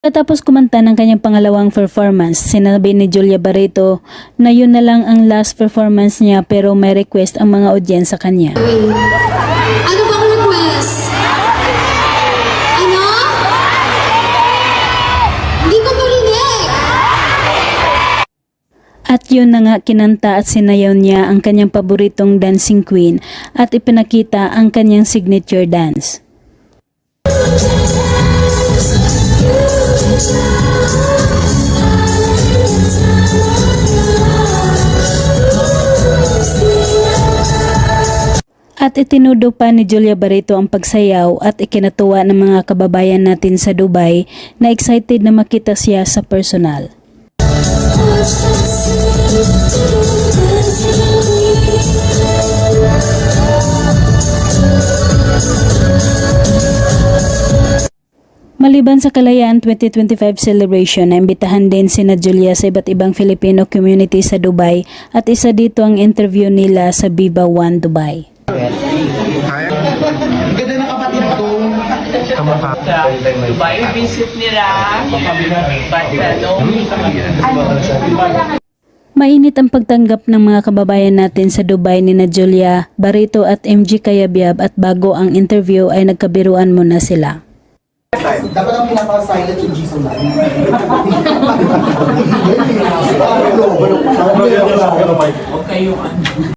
Pagkatapos kumanta ng kanyang pangalawang performance, sinabi ni Julia Barreto na yun na lang ang last performance niya pero may request ang mga audience sa kanya. Ano bang request? Ano? Hindi ko marinig. At yun na nga kinanta at sinayaw niya ang kanyang paboritong dancing queen at ipinakita ang kanyang signature dance. At itinudo pa ni Julia Barreto ang pagsayaw at ikinatuwa ng mga kababayan natin sa Dubai na excited na makita siya sa personal. Maliban sa Kalayaan 2025 celebration, naimbitahan din sina Julia sa iba't ibang Filipino community sa Dubai at isa dito ang interview nila sa Viva One Dubai. Ganda na kapatid ko. Kamukha. Dubai visit nila. Mainit ang pagtanggap ng mga kababayan natin sa Dubai ni Julia Barreto at MG Cayabyab at bago ang interview ay nagkabiruan muna sila. Dapat ang pinaka-silent yung Jisoo na. Okay yung